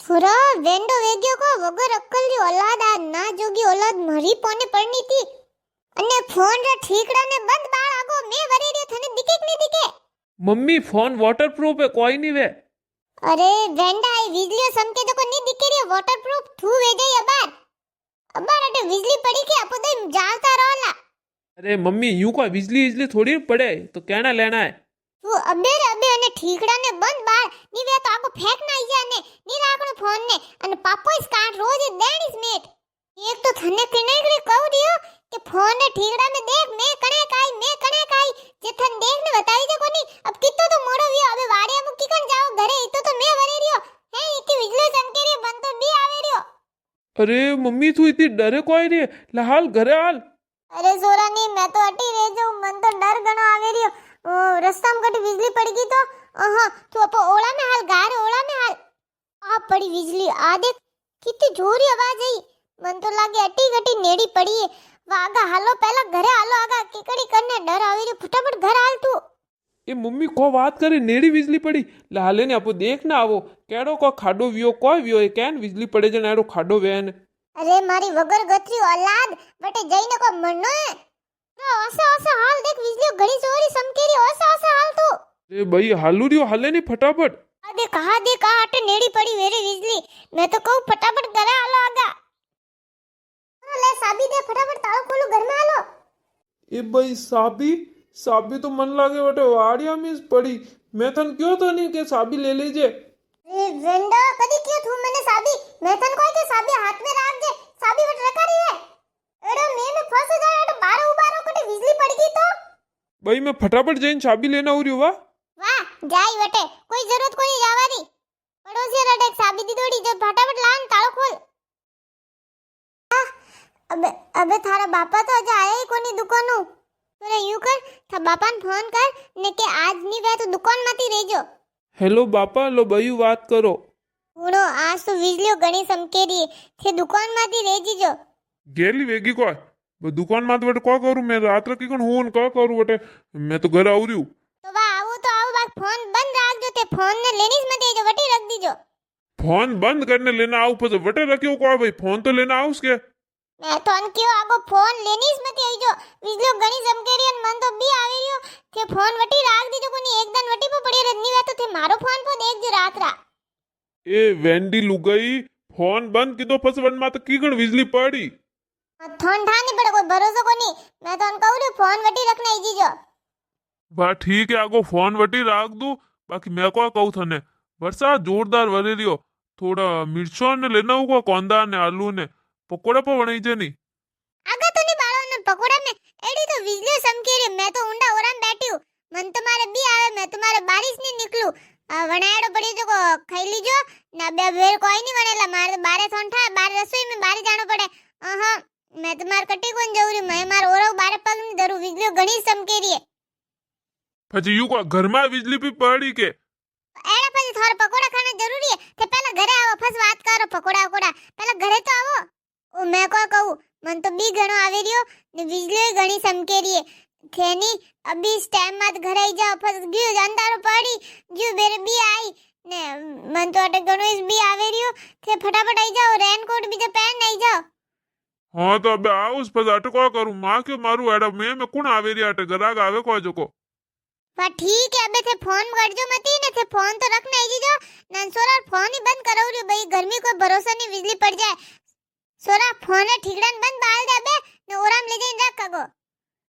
थोड़ा वेंडो वेग्यो को वगर अक्कलनी औलाद आ ना जोगी औलाद मरी पोने पड़नी थी અને ફોન રા ઠીકડા ને બંધ બાળ આગો મે વરેડ્યો થને દિકે કે ની દિકે मम्मी फोन वाटरप्रूफ है कोई नहीं वे। अरे वेंडा आई बिजली समके तो को नहीं दिके रे वाटरप्रूफ थू वे जाई अबार अबार अटे बिजली पड़ी के अपो तो जालता रहला। अरे मम्मी यूं को बिजली इजली थोड़ी पड़े तो कहना लेना है। तू अबे रे अबे અને ઠીકડા ને બંધ બાળ ની વે તો આગો ફેંક ના આઈ ને ની રાખણો ફોન ને અને પાપો ઇસ કાટ રોજ દેણીસ મેટ एक तो थने कने करे कहू दियो कि फोन ने ठीकड़ा में देख मैं कने काई जे थन देख ने बताई दे कोनी अब कितो तो मोड़ो वियो अबे वाड़िया मुक्की कन जाओ घरे इतो तो मैं वरे रियो है इती बिजली चमके रे बन तो बी आवे रियो। अरे मम्मी तू इतनी डरे कोई रे लहाल घरे हाल। अरे सोरा नी मैं तो अटी रह जाऊं मन तो डर गणो आवे रियो रास्ता में कटी बिजली पड़ गई तो हां तू अपो ओला में हाल गार ओला में हाल आ पड़ी बिजली आ देख कितनी जोरी आवाज आई मन तो लागे अटी घटी नेड़ी पड़ी है वागा हालो पहला घरे हालो आगा केकड़ी करने डर आवी रे फटाफट घर हाल तू। ए मम्मी को बात करे नेड़ी बिजली पड़ी लहाले ने आपो देख ना आवो केड़ो को खाडो वियो कोई वियो केन बिजली पड़े जने एरो खाडो वेन। अरे मारी वगर गथरी औलाद बटे जईने को मरनो है तो ओसा हाल देख बिजली घड़ी जोरी समकेरी ओसा हाल तू। ए भाई हालू रियो हाले नहीं फटाफट दे कहा अटे नेड़ी पड़ी वेरे बिजली मैं तो कहूं फटाफट घरे हालो आगा ले साबी दे फटाफट तालो खोलो घर में आलो। ए भाई साबी तो मन लागे बटे वाड़िया में पड़ी मैं थन क्यों तो नहीं के साबी ले लीजिए। ए वेंडा कदी क्यों थू मैंने साबी मैं थन कोई के साबी हाथ में राख दे साबी बट रखा रही है एड़ो में फंस जाए एड़ो बारो उबारो कटे बिजली पड़ गई तो भाई मैं फटाफट जाइन साबी लेना हो रही वाह वाह जाई बटे कोई जरूरत कोनी जावारी पड़ोसी रटे साबी दी थोड़ी जो फटाफट लान तालो खोल। अबे थारा बापा तो आज आया ही कोनी दुकानु तोरे यूं कर था बापान फोन कर ने के आज नी वे तो दुकान माती रहीजो। हेलो बापा लो बयू बात करो हुणो आज तो बिजलियो घणी समकेरी थे दुकान माती रहीजो गेली वेगी को दुकान मात बटे को करू मैं रात की कौन होन का करू बटे मैं तो घर आऊ रही तो आओ बात फोन बंद राख जो ते फोन ने लेनी मत देजो वटी रख दीजो। फोन बंद करने लेना आऊ पछे वटे रखियो को भाई फोन तो लेना आऊ उसके मैं तो अन क्यों आगो फोन लेनीस मत आईजो बिजलियो घणी समकेरी अन मन तो बी आवी रियो थे फोन वटी राख दीजो कोनी एक दिन वटी पे पड़ी रहनी वे तो थे मारो फोन पे देख जो रात रा। ए वेंडी लुगाई फोन बंद की तो फस वन मात की गण बिजली पड़ी थोन ठानी पड़े कोई भरोसा कोनी मैं तो अन कहू रे फोन वटी रखना आईजो। बा ठीक है आगो फोन वटी राख दू बाकी मैं को कहू थने बरसात जोरदार वरे रियो थोड़ा मिर्चों ने लेना होगा कोंदा ने आलू ने पकोड़ा पर बनाई जे नहीं आगा तो नहीं बाळो ने पकोड़ा में एडी तो बिजली समके रे मैं तो उंडा ओराम बैठी हूं मन तुम्हारे भी आवे मैं तुम्हारे बारिश नहीं निकलू वणाड़ो पड़ी जो को खाई लीजो ना बे बेर कोई नहीं वणेला मारे बारे थोंठा बारे रसोई में बारे जानो पड़े हां मैं तुम्हार कटी कोन जऊरी मैं मार ओरो बारे पग नहीं धरू बिजली घणी समके री है પછી यू को घर में बिजली भी पड़ी के एड़ा પછી થોર પકોડા ખાના જરૂરી है તે પહેલા ઘરે આવો ફસ વાત કરો પકોડા પકોડા પહેલા ઘરે તો આવો ओ मैं को कहूं मन तो बी घणो आवे रियो ने बिजली घणी समके री है थेनी अभी इस टाइम मत घर आई जाओ फस गयो अंधारो पड़ी गयो बेरे बी आई ने मन तो अटे घणो इस बी आवे रियो थे फटाफट आई जाओ रेनकोट भी जो पहन आई जाओ। हाँ तो अबे आउस पर अटको करू मां क्यों मारू एड़ा मैं कौन आवे री अटे गराग आवे को जो को वाह ठीक है अबे थे फोन गड़जो मती ने थे फोन तो रखना आई जो ननसोरा फोन ही बंद करो रे भाई गर्मी कोई भरोसा नहीं बिजली पड़ जाए सोरा फोन है ठीकड़न बंद बाल दे अबे ने ओराम ले जाइन रख कगो।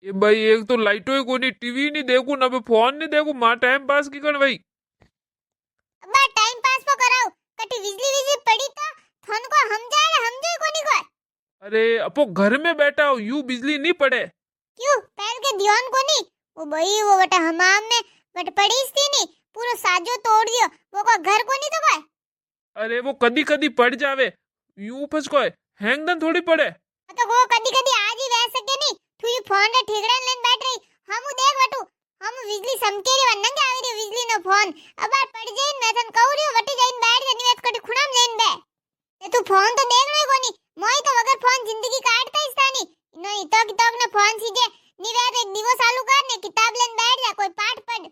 ये भाई एक तो लाइटो ही कोनी टीवी नहीं देखू ना बे फोन नहीं देखू मां टाइम पास की कण भाई अबे टाइम पास तो कराओ कटी बिजली पड़ी तो थन को हम जाए ना हम जो कोनी को अरे अपो घर में बैठा हो यू बिजली नहीं पड़े क्यों पैर के ध्यान कोनी वो भाई वो बटा हमाम में बट पड़ी थी नहीं पूरा साजो तोड़ दियो वो को घर कोनी तो कोई अरे वो कदी कदी पड़ जावे यूं फस कोई हैंगदन थोड़ी पड़े तो वो कदी कदी आज ही रह सके नहीं तू ये फोन रे ठीकड़न लेन बैठ रही हम देख वटू हम बिजली समकेरी वन्नन के आवी रे बिजली नो फोन अब बार पड़ जाइन मैं तन कहू रियो वटी जाइन बैठ जनी वेत कटी खुणाम लेन बे ते तू फोन तो देख लो कोनी मोई तो वगर फोन जिंदगी काटता ही स्थानी नहीं तो किताब ने फोन सीजे नी वेत एक दिवस चालू कर ने किताब लेन बैठ जा कोई पाठ पढ़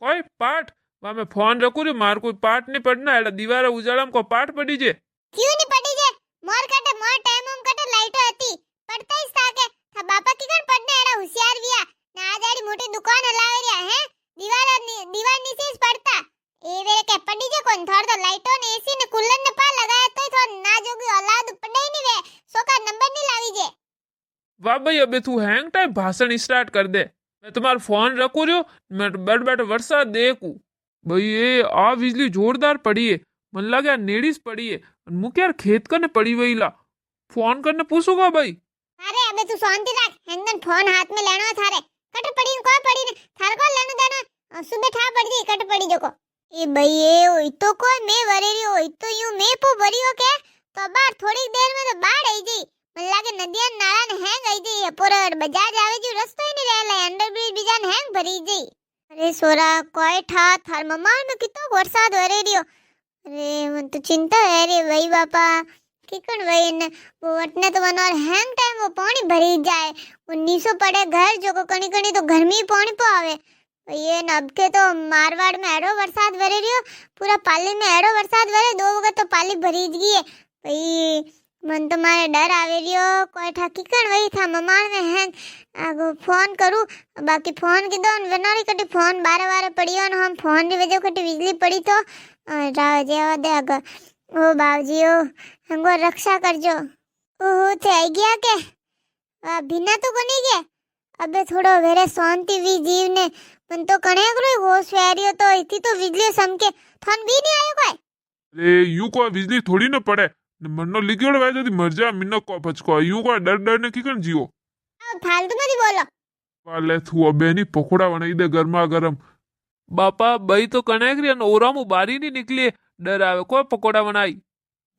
कोई पाठ वाह मैं फोन रखू रे मार कोई पाठ नहीं पड़ना एड़ा दीवार उजाड़ा में को पाठ पड़ी जे क्यों नहीं पड़ी जे मोर कटे मोर टाइम हम कटे लाइटो હતી પડતા જ તાકે થા બાપા કી કણ પડને એડા હોશિયાર વિયા ના આજાડી મોટી દુકાન હલાવે રહ્યા હે દીવાર નીચે જ પડતા એ વેરે કે પડી જે કોણ થોડ તો લાइटो ને એસી ને કુલર ને પા લગાયા તોય થોડ ના જોગી औलाद પડે ની વે સોકા નંબર ની લાવી जे वाह भाई अबे तू हैंग टाइम भाषण स्टार्ट कर दे मैं तुम्हारा फोन रखू रहो मैं बैठ बैठ वर्षा देखू भाई ये आ बिजली जोरदार पड़ी है मन लगा नेड़ीस पड़ी है मुके यार खेत करने पड़ी वही ला फोन करने पूछूंगा भाई अरे अबे तू शांति रख हेंगन फोन हाथ में लेनो थारे कट पड़ी को पड़ी ने थार को लेनो देनो सुबह ठा पड़ जी कट पड़ी जो को ए भाई ए ओई तो को मैं वरेरी ओई तो यूं मैं पो भरियो के तो बार थोड़ी देर में तो बाढ़ आई जी मन लागे नदिया नाला ने हैंग आई जी पर बजाज आवे जी रस्तो ही नहीं रहला अंडर ब्रिज बीजान हैंग भरी जी अरे सोरा कोई ठा थार ममार में कितो वरसाद वरेरियो अरे मन तो चिंता है रे भाई बापा किकन वही ने वो वटने तो वनोर हैंग टाइम वो पानी भरी जाए वो नीसो पड़े घर जो को कणी कणी तो घर में पानी पो आवे ये नब के तो मारवाड़ में एड़ो वरसाद भरे रियो पूरा पाली में एड़ो वरसाद भरे 2 वगत तो पाली भरी ज गई है भाई मन तो मारे डर आवे रियो कोई ठा किकन वही था ममार में हैंग आगो फोन करूं बाकी फोन की दो वनोरी कटी फोन बारे पड़ियो न हम फोन री वजह कटी बिजली पड़ी तो राव जेवा दे आगो ओ बाबजी ओ हमको रक्षा करजो ओहो थे आई गया के बिना तो कोनी गया अबे थोड़ो वेरे शांति वी जीव ने मन तो कणे करो होश वेरियो तो इती तो बिजली समके थन भी नहीं आयो कोई अरे यूं को बिजली थोड़ी न पड़े मनो लिगड़ वे जदी मर जा मिनो को पचको यूं को डर डर ने किकन जियो फालतू मत बोलो वाले थू अबे नी पकोड़ा बनाई दे गरमा गरम बापा भाई तो कनेक्री ओरा मु बारी नहीं निकली डर आवे कोई पकोड़ा बनाई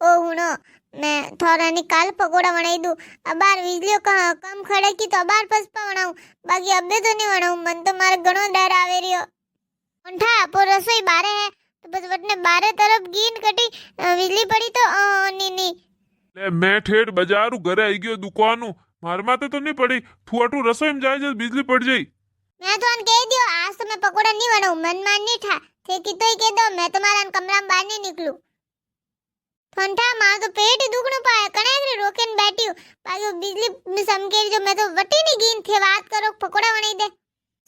ओ हुनो मैं थोड़ा निकाल पकोड़ा बनाई दूं अबार बिजली कम खड़े की तो अबार पसपा बनाऊं बाकी अबे तो नहीं बनाऊं मन तो मारे घणो डर आवे रियो उठा पो रसोई बारे है तो बस वटने बारे तरफ गीन कटी बिजली पड़ी तो नी नी ले मैं ठेठ बाजारू घरे आई गयो दुकानू मार माते तो नहीं पड़ी थू अटू रसोई में जाए जब बिजली पड़ जाई मैं तो अन कह दियो आज तो मैं पकोड़ा नहीं बनाऊं मन मान नहीं ठा थे की तो ही कह दो मैं तुम्हारा कमरा में बाहर नहीं निकलूं ठंडा मां तो पेट ही दुखनो पाए कनेकरी रोकेन बैठी हूं बाकी बिजली में समकेरी जो मैं तो वटी नहीं गीन थे बात करो पकोड़ा बनाई दे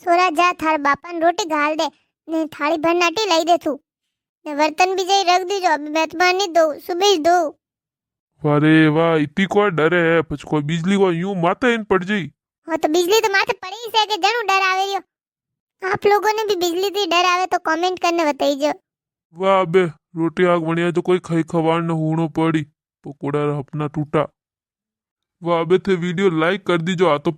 सोरा जा थार बापा ने रोटी घाल दे ने थाली भर नाटी लाई दे तू ने बर्तन भी जाई रख दीजो अभी मैं तुम्हारे नहीं दो सुबह दो अरे वाह इतनी को डरे है पचको बिजली को यूं माथे इन पड़ जाई हाँ तो बिजली तो माथे पड़ी से के जणू डर आवे रियो आप लोगों ने भी बिजली थी डर आवे तो कमेंट करने बताइजो वाह बे रोटी आग बढ़िया तो कोई खाई खवाड़ न होनो पड़ी पकोड़ा अपना टूटा वाह बे थे वीडियो लाइक कर दीजो आ तो